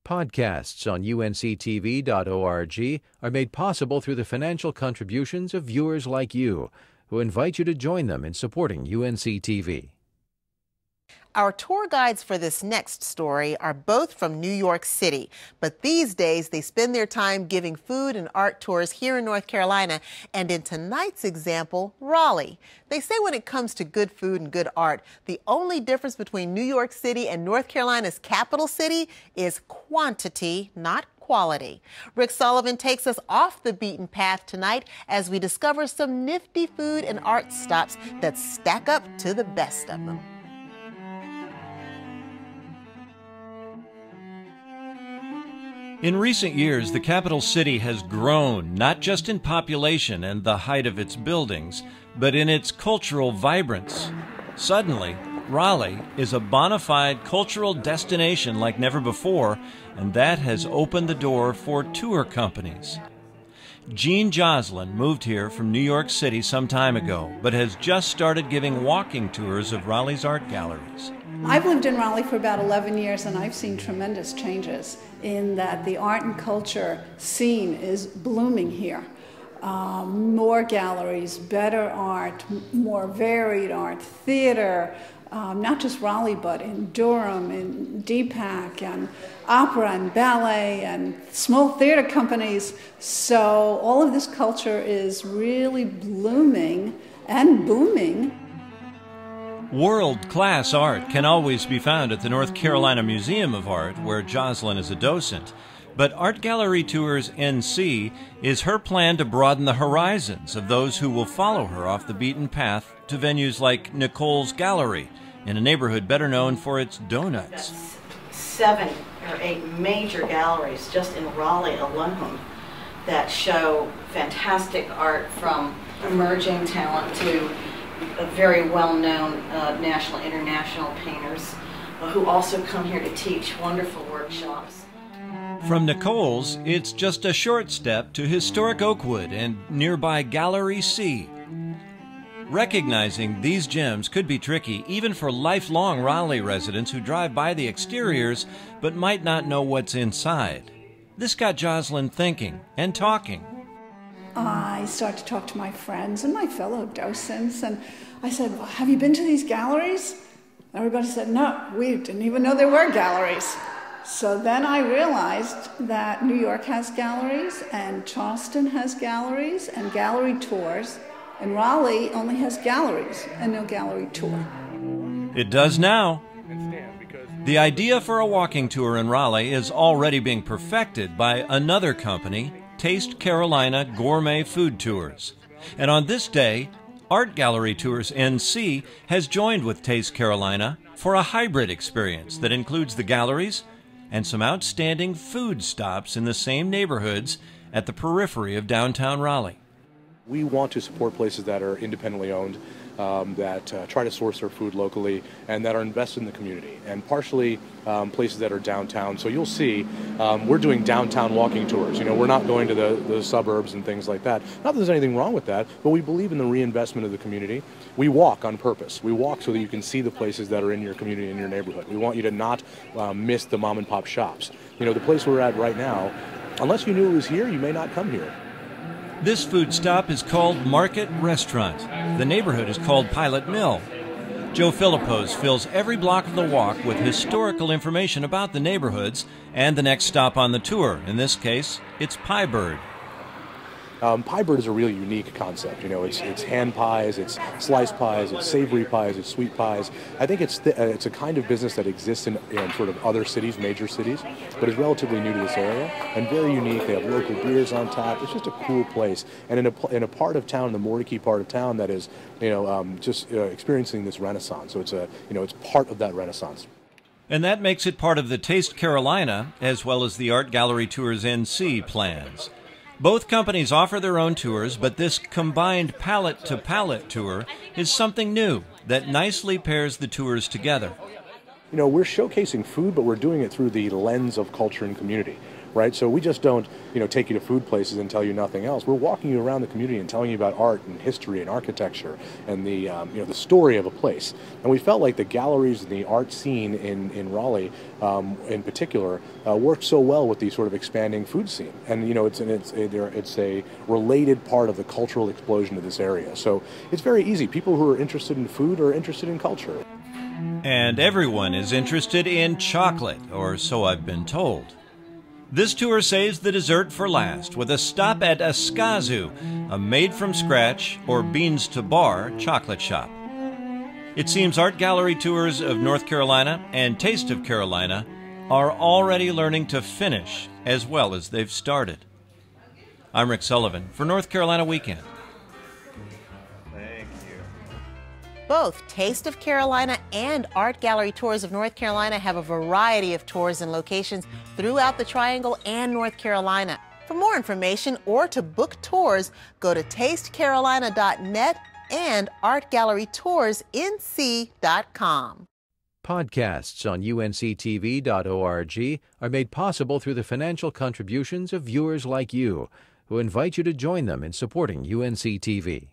Podcasts on UNC-TV.org are made possible through the financial contributions of viewers like you, who invite you to join them in supporting UNC-TV. Our tour guides for this next story are both from New York City, but these days they spend their time giving food and art tours here in North Carolina, and in tonight's example, Raleigh. They say when it comes to good food and good art, the only difference between New York City and North Carolina's capital city is quantity, not quality. Rick Sullivan takes us off the beaten path tonight as we discover some nifty food and art stops that stack up to the best of them. In recent years, the capital city has grown, not just in population and the height of its buildings, but in its cultural vibrance. Suddenly, Raleigh is a bona fide cultural destination like never before, and that has opened the door for tour companies. Jean Joslin moved here from New York City some time ago, but has just started giving walking tours of Raleigh's art galleries. I've lived in Raleigh for about 11 years, and I've seen tremendous changes in that the art and culture scene is blooming here. More galleries, better art, more varied art, theater, not just Raleigh, but in Durham, in Deepak, and opera and ballet, and small theater companies. So all of this culture is really blooming and booming. World-class art can always be found at the North Carolina Museum of Art, where Joslin is a docent. But Art Gallery Tours NC is her plan to broaden the horizons of those who will follow her off the beaten path to venues like Nicole's Gallery, in a neighborhood better known for its donuts. That's 7 or 8 major galleries just in Raleigh alone that show fantastic art, from emerging talent to very well-known national, international painters who also come here to teach wonderful workshops. From Nicole's, it's just a short step to historic Oakwood and nearby Gallery C. Recognizing these gems could be tricky even for lifelong Raleigh residents who drive by the exteriors but might not know what's inside. This got Joslin thinking and talking. I started to talk to my friends and my fellow docents, and I said, well, have you been to these galleries? Everybody said, no, we didn't even know there were galleries. So then I realized that New York has galleries, and Charleston has galleries and gallery tours, and Raleigh only has galleries and no gallery tour. It does now. The idea for a walking tour in Raleigh is already being perfected by another company, Taste Carolina Gourmet Food Tours. And on this day, Art Gallery Tours NC has joined with Taste Carolina for a hybrid experience that includes the galleries and some outstanding food stops in the same neighborhoods at the periphery of downtown Raleigh. We want to support places that are independently owned, that try to source their food locally, and that are invested in the community, and partially places that are downtown. So you'll see we're doing downtown walking tours. You know, we're not going to the suburbs and things like that. Not that there's anything wrong with that, but we believe in the reinvestment of the community. We walk on purpose. We walk so that you can see the places that are in your community, in your neighborhood. We want you to not miss the mom and pop shops. You know, the place we're at right now, unless you knew it was here, you may not come here. This food stop is called Market Restaurant. The neighborhood is called Pilot Mill. Joe Philippos fills every block of the walk with historical information about the neighborhoods and the next stop on the tour. In this case, it's Pie Bird. Pie Bird is a really unique concept. You know, it's hand pies, it's sliced pies, it's savory pies, it's sweet pies. I think it's a kind of business that exists in sort of other cities, major cities, but is relatively new to this area and very unique. They have local beers on tap. It's just a cool place, and in a part of town, the Mordecai part of town, that is, just experiencing this renaissance. So it's part of that renaissance. And that makes it part of the Taste Carolina as well as the Art Gallery Tours NC plans. Both companies offer their own tours, but this combined palette-to-palette tour is something new that nicely pairs the tours together. You know, we're showcasing food, but we're doing it through the lens of culture and community. right? So we just don't, take you to food places and tell you nothing else. We're walking you around the community and telling you about art and history and architecture and the story of a place. And we felt like the galleries and the art scene in Raleigh, in particular, worked so well with the sort of expanding food scene. And it's a related part of the cultural explosion of this area. So it's very easy. People who are interested in food are interested in culture. And everyone is interested in chocolate, or so I've been told. This tour saves the dessert for last with a stop at Askazu, a made-from-scratch or beans-to-bar chocolate shop. It seems art gallery tours of North Carolina and Taste of Carolina are already learning to finish as well as they've started. I'm Rick Sullivan for North Carolina Weekend. Both Taste of Carolina and Art Gallery Tours of North Carolina have a variety of tours and locations throughout the Triangle and North Carolina. For more information or to book tours, go to tastecarolina.net and artgallerytoursnc.com. Podcasts on UNC-TV.org are made possible through the financial contributions of viewers like you, who invite you to join them in supporting UNC-TV.